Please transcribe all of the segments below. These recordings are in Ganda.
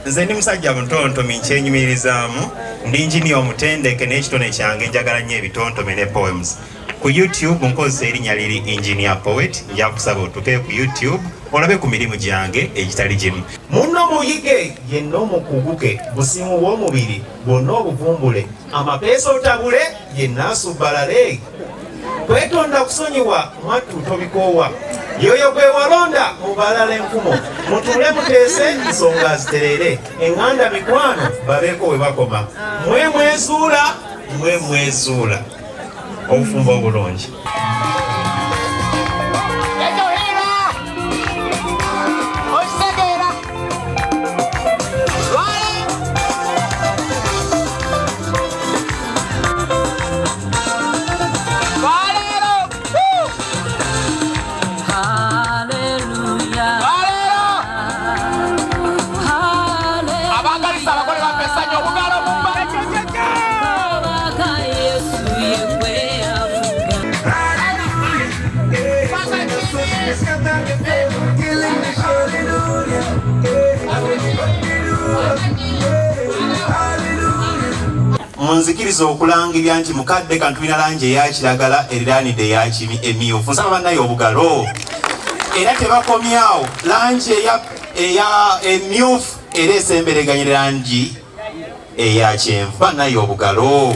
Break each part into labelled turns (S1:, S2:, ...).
S1: Nze ndi musajja mutontomi nkyenyumirizaamu ndi engineer omutendeke n'ekitone kyange njagala nnyo ebitontome ne poems. Ku YouTube nkozesa erinnya liri Engineer Poet. Nja kusaba otuke ku YouTube olabe ku mirimu gyange egitali gimu. Munno muyige yenna omukuguke busimu bw'omubiri bwonna obuvumbule amapeesa otabule yenna asubbalale. Kwetonda kusonyiwa mwattu tobikoowa yoyo gwe walonda mubalala enkumo mutuule muteese nsonga ziterere eŋŋanda mikwano babeeko we bakoma mwezuula obufumbo obulungi. Munzikiriza okulangirira nti mukadde kano tulina langi eya kiragala eriraanidde eya emyufu. Nsaba bannayo obugalo. Era tebakomyawo langi eya emyufu era esembereganye langi eya kyenvu. Bannayo obugalo.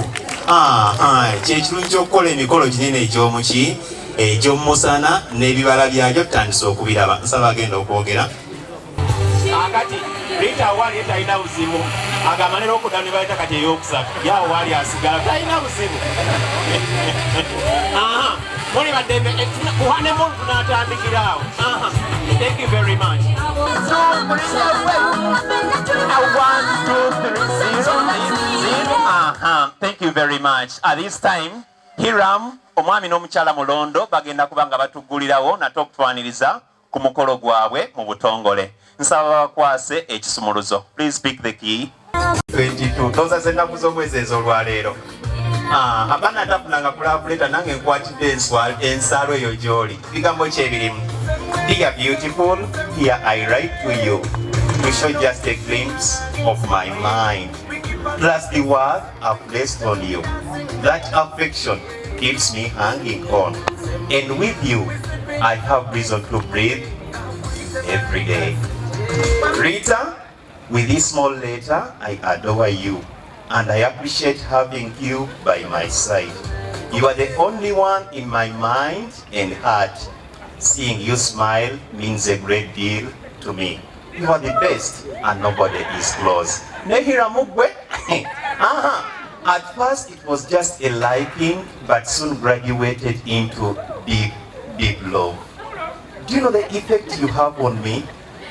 S1: Kyekirungi ky'okukola emikolo ginene egy'omuki egy'omusana n'ebibala byagyo tutandise okubiraba. Nsaba agenda okwogera. Akati Rita wali talina buzibu agamanira okudani bayita kati eyokusatu yawo wali asigala talina buzibu. Muli baddembe kuhane muntu n'atandikiraawo. Thank you very much. Thank you very much. At this time Hiram omwami n'omukyala Mulondo bagenda kubanga batuggulirawo nate okutwaniriza ku mukolo gwabwe mu butongole. Nsaba bakwase ekisumuluzo. Please pick the key. 22 toza z'ennaku z'omwezi ez'olwaleero. Abaana atafunanga kulaakuleta nange nkwatidde ensalo eyo gy'oli. Bigambo ki ebirimu? Dear beautiful, here I write to you to show just a glimpse of my mind. Plus the word I've placed on you. That affection keeps me hanging on. And with you, I have reason to breathe every day. Rita, with this small letter, I adore you, and I appreciate having you by my side. You are the only one in my mind and heart. Seeing you smile means a great deal to me. You are the best, and nobody is close. Nehira Mugwe? At first, it was just a liking, but soon graduated into deep, deep love. Do you know the effect you have on me?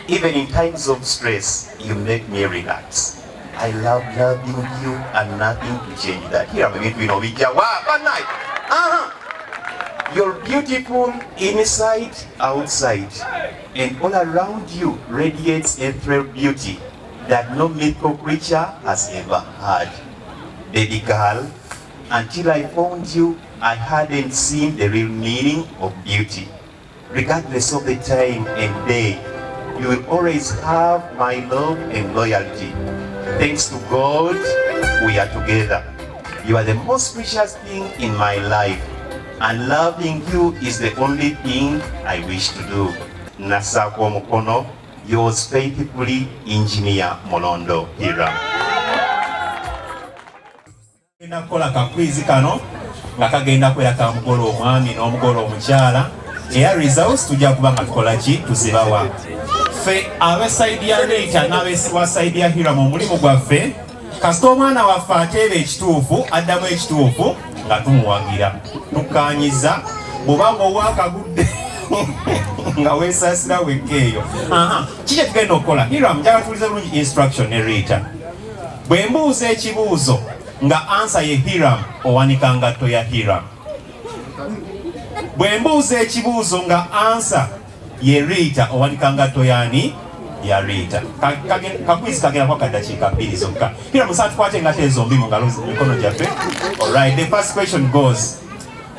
S1: Even in times of stress, you make me relax. I love loving you and nothing to change that. Here I'm going to know one night. You're beautiful inside, outside, and all around you radiates a thrill beauty that no mythical creature has ever had. Baby girl, until I found you, I hadn't seen the real meaning of beauty. Regardless of the time and day, you will always have my love and loyalty. Thanks to God, we are together. You are the most precious thing in my life, and loving you is the only thing I wish to do. Nasako Mukono, yours faithfully, Engineer Mulondo Hiram. Nakola kakwizi kano nga kagenda kwera mugolo omwami n'omugolo omukyala era results tujja kuba nga tukola ki tuzibawa ffe ab'esayidi ya Rita n'ab'esiwa sayidi ya Hiram omulimu gwaffe kasita omwana waffe ateeba ekituufu addamu ekituufu nga tumuwagira tukkaanyiza bw'obanga owakagudde nga weesaasira wekka eyo kiki tugenda okukola Hiram njagala tuwulize bulungi instruction ne Rita bwe mbuuza ekibuuzo nga answer ye Hiram owanika ngatto ya Hiram. Bwe mbuuza ekibuuzo nga answer ye Rita owanika ngatto yani ya Rita. Kakwizi kagenda kwa kadakiika 2 zokka. Hiram musa tukwate engatto ezombi mu ngalo mikono gyaffe. Alright, the first question goes,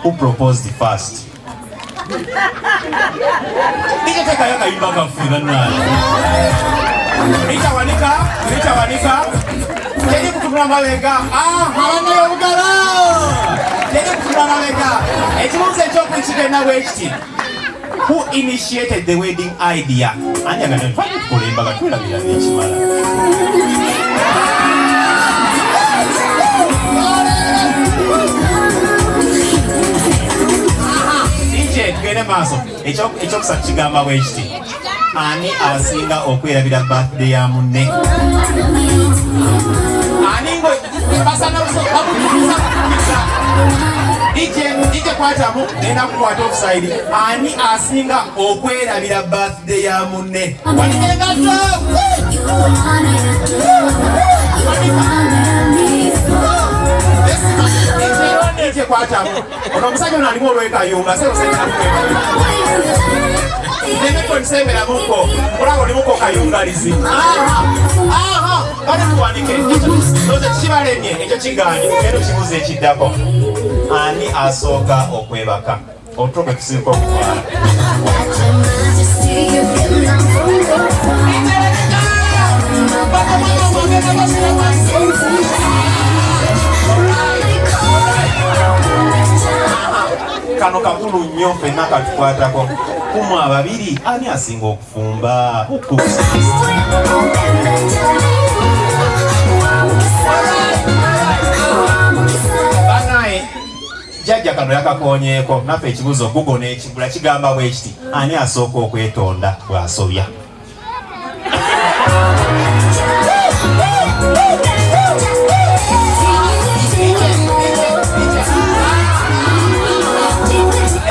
S1: who proposed first? Dije teka yaka yimba kaffe bannange. Ritawanika. Jadi kutumula mabega. Abana y'obugalo. Jadi kutumula mabega. Ekibuuzo ekyokwekigenda bwekiti. Who initiated the wedding idea? Ani agana kulemba gatulabira n'ekimala. Tugende maaso ekyokusatu kigamba bwekiti. Ani asinga okwerabira birthday ya munne? Ani ngo basana bakutuza DJ kwatamu genda kukwata offside. Ani asinga okwerabira birthday ya munne? Wanikenga to DJ kwatamu ono musajja ono alimu olwekayunga Nemeko nisembera muko olabo limuko kayungalizi bane tuwanike noze kibalemye ekyo kigaanyi eno kibuuzo ekiddako ani asooka okwebaka otulo bwe tusinka okutwala kano kakulu nnyo ffenna katukwatako kumu ababiri ani asinga okufumba banaye jjajja kano yakakoonyeeko naffe ekibuuzo Google n'ekigula kigamba bwekiti ani asooka okwetonda bw'asobya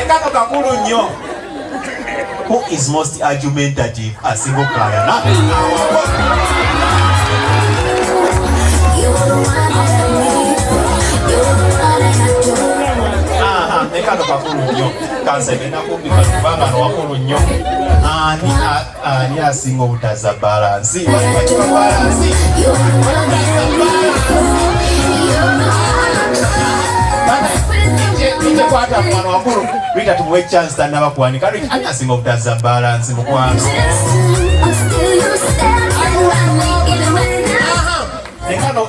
S1: ekano kakulu nnyo. Who is most argumentative? A single player. Nekano kakulu nnyo. Kansebena kumbika kubanga no wakulu nnyo. Ani asinga obutaza balansi. Nje kwata mwana wakulu Rita tumuwe chance tanaba kuwanika ani asinga obutaza balance mukwano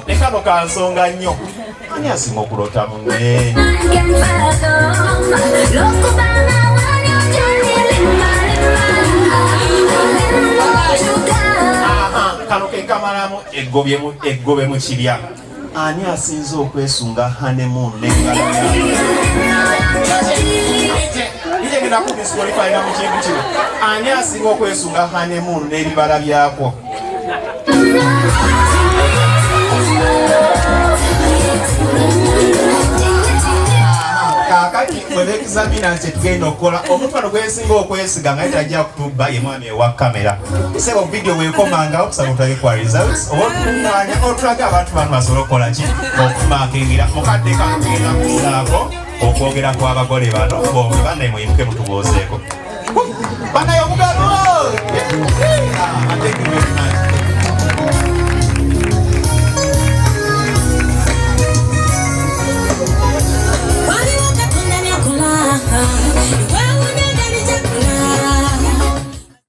S1: nekano kansonga nnyo ani asinga okulota munne kano kekamalamu eggobe mu kirya ani asinza okwesunga honeymoon n'engalo ani asinga okwesunga honeymoon n'ebibala byakwo kakati mwebekizamina nti tugenda okukola omuntu wano gwesinga okwesiga nga tajja kutubba ye mwami ewa kamera sebo video wekomanga okusaba otutage kwa results obatumanya otulaga abantu bano basobola okukola ki okumakingira mukadde kakugenda kusaako okwogera kw'abagole bano bombi bannaye muyimuke mutubuuzeeko bannaye omugalo